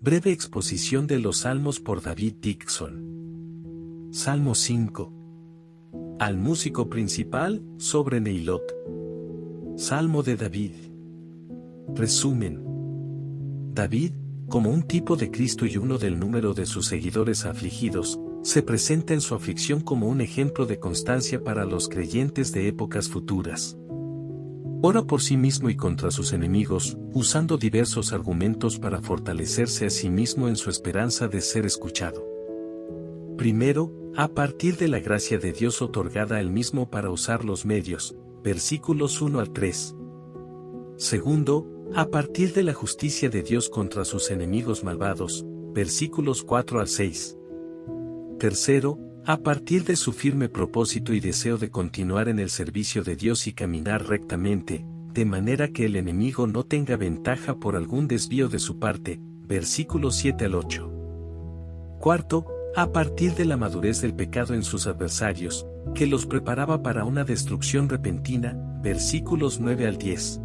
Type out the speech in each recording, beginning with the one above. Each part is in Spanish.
Breve exposición de los Salmos por David Dixon. Salmo 5. Al músico principal, sobre Neilot. Salmo de David. Resumen. David, como un tipo de Cristo y uno del número de sus seguidores afligidos, se presenta en su aflicción como un ejemplo de constancia para los creyentes de épocas futuras. Ora por sí mismo y contra sus enemigos, usando diversos argumentos para fortalecerse a sí mismo en su esperanza de ser escuchado. Primero, a partir de la gracia de Dios otorgada a él mismo para usar los medios, versículos 1 al 3. Segundo, a partir de la justicia de Dios contra sus enemigos malvados, versículos 4 al 6. Tercero, a partir de su firme propósito y deseo de continuar en el servicio de Dios y caminar rectamente, de manera que el enemigo no tenga ventaja por algún desvío de su parte, versículos 7 al 8. Cuarto, a partir de la madurez del pecado en sus adversarios, que los preparaba para una destrucción repentina, versículos 9 al 10.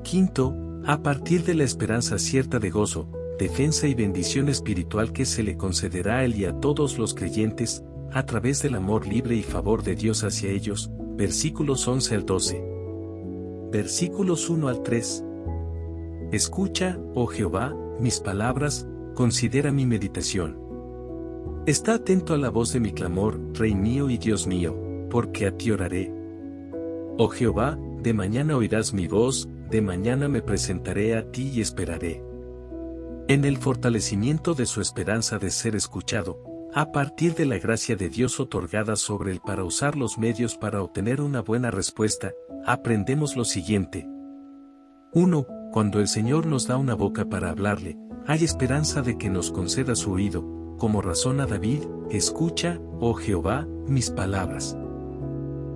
Quinto, a partir de la esperanza cierta de gozo, defensa y bendición espiritual que se le concederá a él y a todos los creyentes, a través del amor libre y favor de Dios hacia ellos, versículos 11 al 12. Versículos 1 al 3. Escucha, oh Jehová, mis palabras, considera mi meditación. Está atento a la voz de mi clamor, Rey mío y Dios mío, porque a ti oraré. Oh Jehová, de mañana oirás mi voz, de mañana me presentaré a ti y esperaré. En el fortalecimiento de su esperanza de ser escuchado, a partir de la gracia de Dios otorgada sobre él para usar los medios para obtener una buena respuesta, aprendemos lo siguiente. 1. Cuando el Señor nos da una boca para hablarle, hay esperanza de que nos conceda su oído, como razona David, escucha, oh Jehová, mis palabras.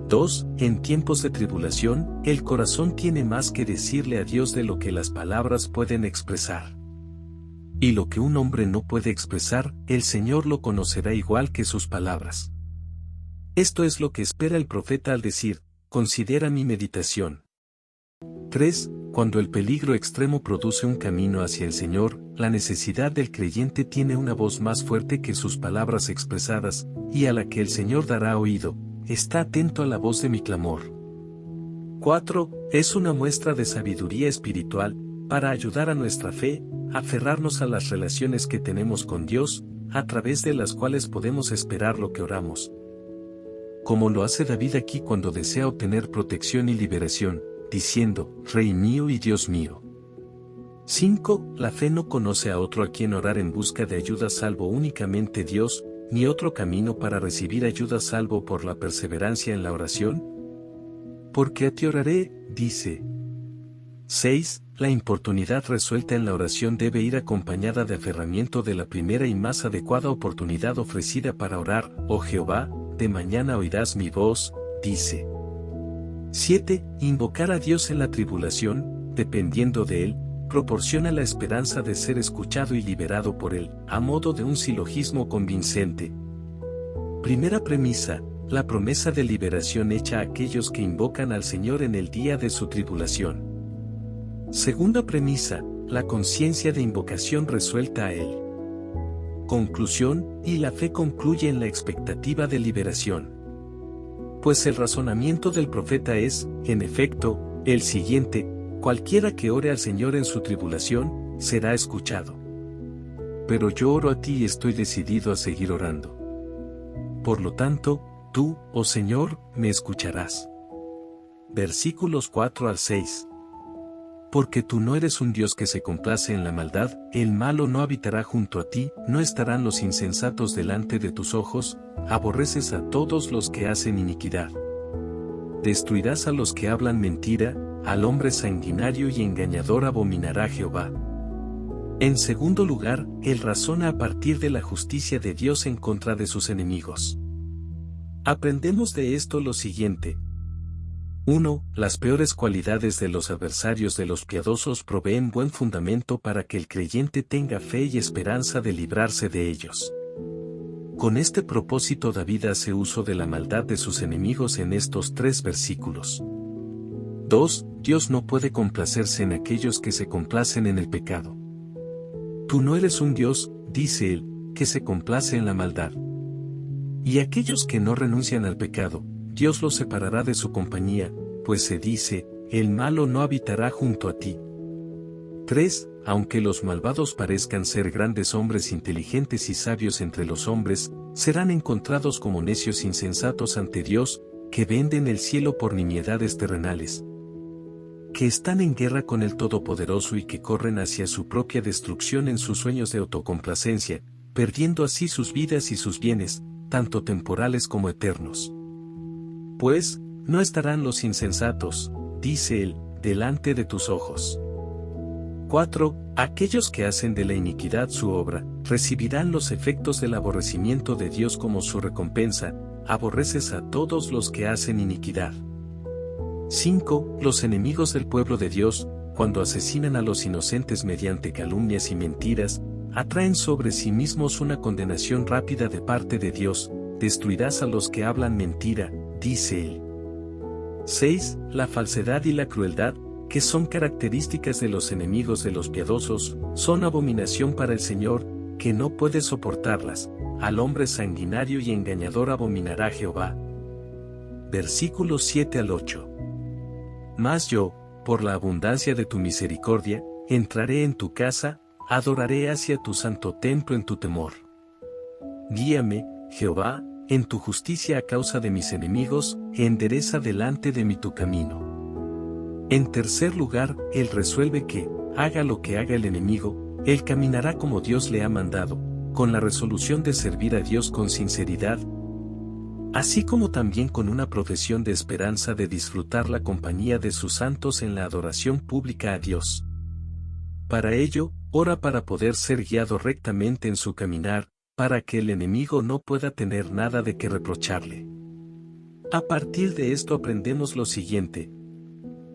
2. En tiempos de tribulación, el corazón tiene más que decirle a Dios de lo que las palabras pueden expresar. Y lo que un hombre no puede expresar, el Señor lo conocerá igual que sus palabras. Esto es lo que espera el profeta al decir, considera mi meditación. 3. Cuando el peligro extremo produce un camino hacia el Señor, la necesidad del creyente tiene una voz más fuerte que sus palabras expresadas, y a la que el Señor dará oído, está atento a la voz de mi clamor. 4. Es una muestra de sabiduría espiritual, para ayudar a nuestra fe, aferrarnos a las relaciones que tenemos con Dios, a través de las cuales podemos esperar lo que oramos. Como lo hace David aquí cuando desea obtener protección y liberación, diciendo, Rey mío y Dios mío. 5. La fe no conoce a otro a quien orar en busca de ayuda salvo únicamente Dios, ni otro camino para recibir ayuda salvo por la perseverancia en la oración. Porque a ti oraré, dice. 6. La importunidad resuelta en la oración debe ir acompañada de aferramiento de la primera y más adecuada oportunidad ofrecida para orar, oh Jehová, de mañana oirás mi voz, dice. 7. Invocar a Dios en la tribulación, dependiendo de él, proporciona la esperanza de ser escuchado y liberado por él, a modo de un silogismo convincente. Primera premisa, la promesa de liberación hecha a aquellos que invocan al Señor en el día de su tribulación. Segunda premisa, la conciencia de invocación resuelta a él. Conclusión, y la fe concluye en la expectativa de liberación. Pues el razonamiento del profeta es, en efecto, el siguiente: cualquiera que ore al Señor en su tribulación, será escuchado. Pero yo oro a ti y estoy decidido a seguir orando. Por lo tanto, tú, oh Señor, me escucharás. Versículos 4 al 6. Porque tú no eres un Dios que se complace en la maldad, el malo no habitará junto a ti, no estarán los insensatos delante de tus ojos, aborreces a todos los que hacen iniquidad. Destruirás a los que hablan mentira, al hombre sanguinario y engañador abominará Jehová. En segundo lugar, él razona a partir de la justicia de Dios en contra de sus enemigos. Aprendemos de esto lo siguiente. 1. Las peores cualidades de los adversarios de los piadosos proveen buen fundamento para que el creyente tenga fe y esperanza de librarse de ellos. Con este propósito David hace uso de la maldad de sus enemigos en estos 3 versículos. 2. Dios no puede complacerse en aquellos que se complacen en el pecado. Tú no eres un Dios, dice él, que se complace en la maldad. Y aquellos que no renuncian al pecado, Dios los separará de su compañía, pues se dice, el malo no habitará junto a ti. 3. Aunque los malvados parezcan ser grandes hombres inteligentes y sabios entre los hombres, serán encontrados como necios insensatos ante Dios, que venden el cielo por nimiedades terrenales, que están en guerra con el Todopoderoso y que corren hacia su propia destrucción en sus sueños de autocomplacencia, perdiendo así sus vidas y sus bienes, tanto temporales como eternos. Pues, no estarán los insensatos, dice él, delante de tus ojos. 4. Aquellos que hacen de la iniquidad su obra, recibirán los efectos del aborrecimiento de Dios como su recompensa. Aborreces a todos los que hacen iniquidad. 5. Los enemigos del pueblo de Dios, cuando asesinan a los inocentes mediante calumnias y mentiras, atraen sobre sí mismos una condenación rápida de parte de Dios. Destruirás a los que hablan mentira, dice él. 6. La falsedad y la crueldad, que son características de los enemigos de los piadosos, son abominación para el Señor, que no puede soportarlas. Al hombre sanguinario y engañador abominará Jehová. Versículos 7 al 8. Mas yo, por la abundancia de tu misericordia, entraré en tu casa, adoraré hacia tu santo templo en tu temor. Guíame, Jehová, en tu justicia a causa de mis enemigos, endereza delante de mí tu camino. En tercer lugar, él resuelve que, haga lo que haga el enemigo, él caminará como Dios le ha mandado, con la resolución de servir a Dios con sinceridad, así como también con una profesión de esperanza de disfrutar la compañía de sus santos en la adoración pública a Dios. Para ello, ora para poder ser guiado rectamente en su caminar, para que el enemigo no pueda tener nada de que reprocharle. A partir de esto aprendemos lo siguiente.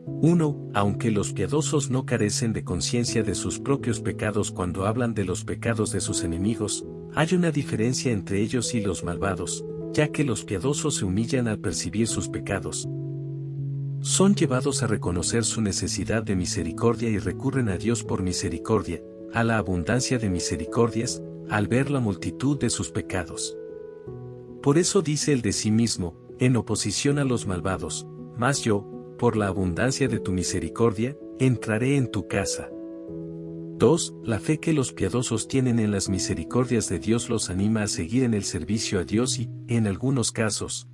1. Aunque los piadosos no carecen de conciencia de sus propios pecados cuando hablan de los pecados de sus enemigos, hay una diferencia entre ellos y los malvados, ya que los piadosos se humillan al percibir sus pecados. Son llevados a reconocer su necesidad de misericordia y recurren a Dios por misericordia, a la abundancia de misericordias, al ver la multitud de sus pecados. Por eso dice él de sí mismo, en oposición a los malvados, mas yo, por la abundancia de tu misericordia, entraré en tu casa. 2. La fe que los piadosos tienen en las misericordias de Dios los anima a seguir en el servicio a Dios y, en algunos casos,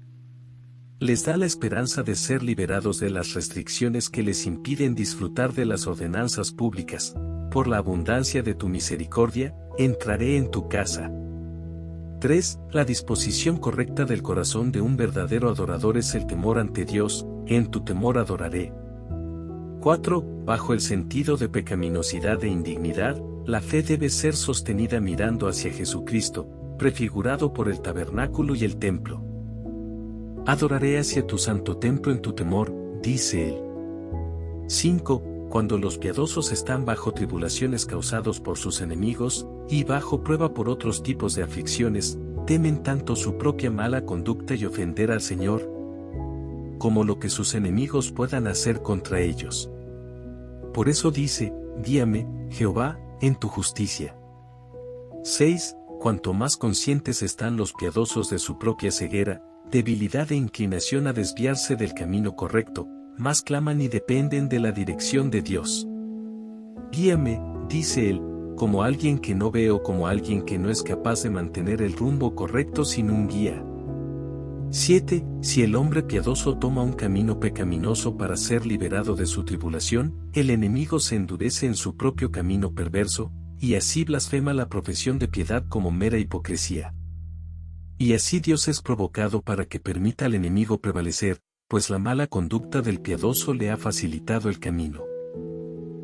les da la esperanza de ser liberados de las restricciones que les impiden disfrutar de las ordenanzas públicas. Por la abundancia de tu misericordia, entraré en tu casa. 3. La disposición correcta del corazón de un verdadero adorador es el temor ante Dios, en tu temor adoraré. 4. Bajo el sentido de pecaminosidad e indignidad, la fe debe ser sostenida mirando hacia Jesucristo, prefigurado por el tabernáculo y el templo. Adoraré hacia tu santo templo en tu temor, dice él. 5. Cuando los piadosos están bajo tribulaciones causados por sus enemigos, y bajo prueba por otros tipos de aflicciones, temen tanto su propia mala conducta y ofender al Señor, como lo que sus enemigos puedan hacer contra ellos. Por eso dice, guíame, Jehová, en tu justicia. 6. Cuanto más conscientes están los piadosos de su propia ceguera, debilidad e inclinación a desviarse del camino correcto, más claman y dependen de la dirección de Dios. Guíame, dice él, como alguien que no ve o como alguien que no es capaz de mantener el rumbo correcto sin un guía. 7. Si el hombre piadoso toma un camino pecaminoso para ser liberado de su tribulación, el enemigo se endurece en su propio camino perverso, y así blasfema la profesión de piedad como mera hipocresía. Y así Dios es provocado para que permita al enemigo prevalecer, pues la mala conducta del piadoso le ha facilitado el camino.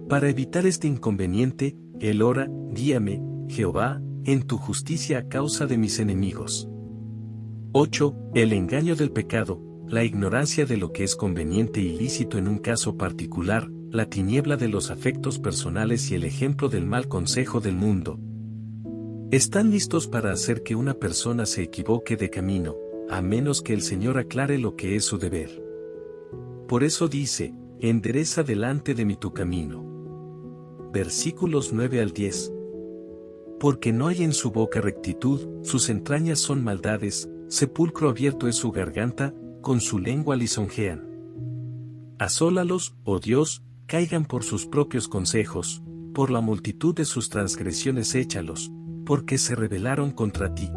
Para evitar este inconveniente, él ora, guíame, Jehová, en tu justicia a causa de mis enemigos. 8. El engaño del pecado, la ignorancia de lo que es conveniente y lícito en un caso particular, la tiniebla de los afectos personales y el ejemplo del mal consejo del mundo. Están listos para hacer que una persona se equivoque de camino, a menos que el Señor aclare lo que es su deber. Por eso dice, endereza delante de mí tu camino. Versículos 9 al 10. porque no hay en su boca rectitud, sus entrañas son maldades, sepulcro abierto es su garganta, con su lengua lisonjean. Asólalos, oh Dios, caigan por sus propios consejos, por la multitud de sus transgresiones échalos, porque se rebelaron contra ti.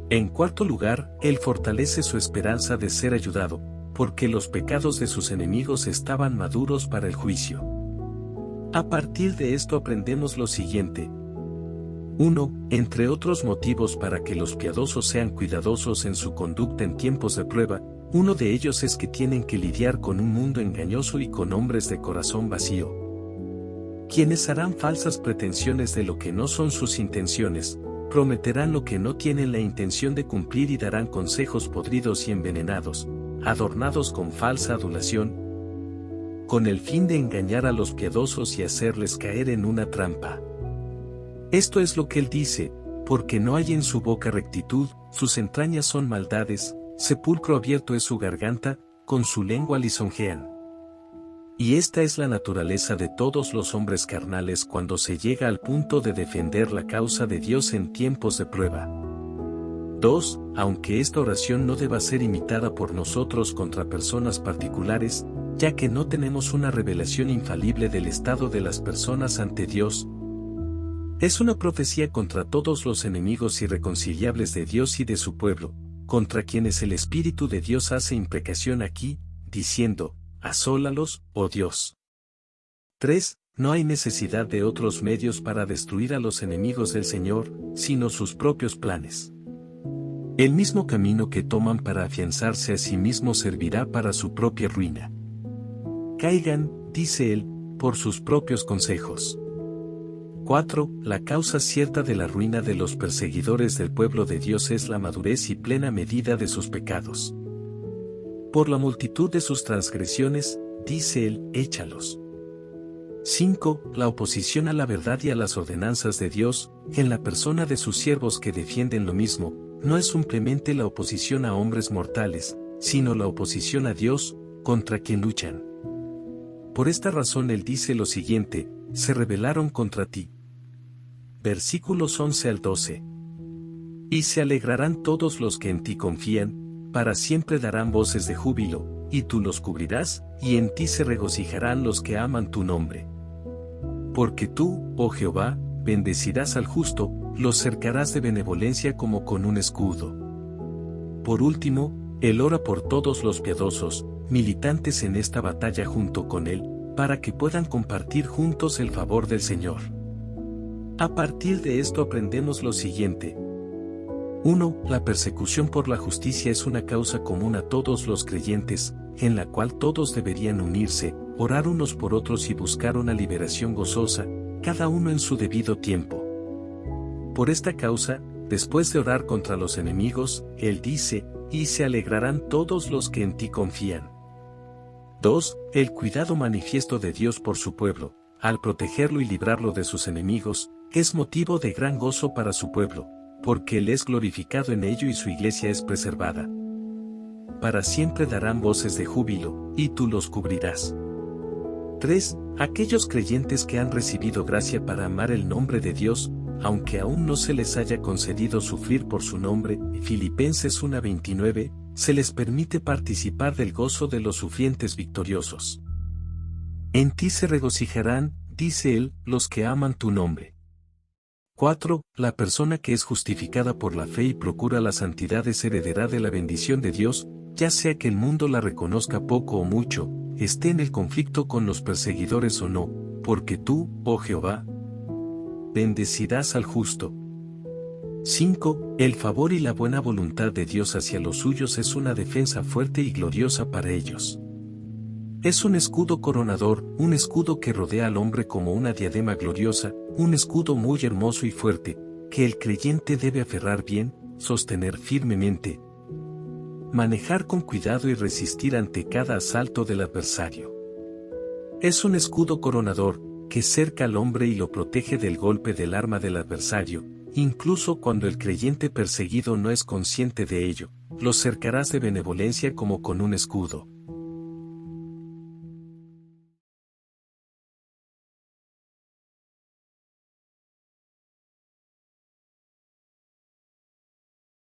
En cuarto lugar, Él fortalece su esperanza de ser ayudado, porque los pecados de sus enemigos estaban maduros para el juicio. A partir de esto aprendemos lo siguiente. 1. Entre otros motivos para que los piadosos sean cuidadosos en su conducta en tiempos de prueba, uno de ellos es que tienen que lidiar con un mundo engañoso y con hombres de corazón vacío, quienes harán falsas pretensiones de lo que no son sus intenciones, prometerán lo que no tienen la intención de cumplir y darán consejos podridos y envenenados, adornados con falsa adulación, con el fin de engañar a los piadosos y hacerles caer en una trampa. Esto es lo que él dice, porque no hay en su boca rectitud, sus entrañas son maldades, sepulcro abierto es su garganta, con su lengua lisonjean. Y esta es la naturaleza de todos los hombres carnales cuando se llega al punto de defender la causa de Dios en tiempos de prueba. 2. Aunque esta oración no deba ser imitada por nosotros contra personas particulares, ya que no tenemos una revelación infalible del estado de las personas ante Dios, es una profecía contra todos los enemigos irreconciliables de Dios y de su pueblo, contra quienes el Espíritu de Dios hace imprecación aquí, diciendo, asólalos, oh Dios. 3. No hay necesidad de otros medios para destruir a los enemigos del Señor, sino sus propios planes. El mismo camino que toman para afianzarse a sí mismos servirá para su propia ruina. Caigan, dice él, por sus propios consejos. 4. La causa cierta de la ruina de los perseguidores del pueblo de Dios es la madurez y plena medida de sus pecados. Por la multitud de sus transgresiones, dice él, échalos. 5. La oposición a la verdad y a las ordenanzas de Dios, en la persona de sus siervos que defienden lo mismo, no es simplemente la oposición a hombres mortales, sino la oposición a Dios, contra quien luchan. Por esta razón él dice lo siguiente, se rebelaron contra ti. Versículos 11 al 12. Y se alegrarán todos los que en ti confían, para siempre darán voces de júbilo, y tú los cubrirás, y en ti se regocijarán los que aman tu nombre. Porque tú, oh Jehová, bendecirás al justo, los cercarás de benevolencia como con un escudo. Por último, él ora por todos los piadosos, militantes en esta batalla junto con él, para que puedan compartir juntos el favor del Señor. A partir de esto aprendemos lo siguiente. 1. La persecución por la justicia es una causa común a todos los creyentes, en la cual todos deberían unirse, orar unos por otros y buscar una liberación gozosa, cada uno en su debido tiempo. Por esta causa, después de orar contra los enemigos, él dice, y se alegrarán todos los que en ti confían. 2. El cuidado manifiesto de Dios por su pueblo, al protegerlo y librarlo de sus enemigos, es motivo de gran gozo para su pueblo, porque Él es glorificado en ello y su iglesia es preservada. Para siempre darán voces de júbilo, y tú los cubrirás. 3. Aquellos creyentes que han recibido gracia para amar el nombre de Dios, aunque aún no se les haya concedido sufrir por su nombre, Filipenses 1:29, se les permite participar del gozo de los sufrientes victoriosos. En ti se regocijarán, dice él, los que aman tu nombre. 4. La persona que es justificada por la fe y procura la santidad es heredera de la bendición de Dios, ya sea que el mundo la reconozca poco o mucho, esté en el conflicto con los perseguidores o no, porque tú, oh Jehová, bendecirás al justo. 5. El favor y la buena voluntad de Dios hacia los suyos es una defensa fuerte y gloriosa para ellos. Es un escudo coronador, un escudo que rodea al hombre como una diadema gloriosa, un escudo muy hermoso y fuerte, que el creyente debe aferrar bien, sostener firmemente, manejar con cuidado y resistir ante cada asalto del adversario. Es un escudo coronador, que cerca al hombre y lo protege del golpe del arma del adversario, incluso cuando el creyente perseguido no es consciente de ello, lo cercarás de benevolencia como con un escudo.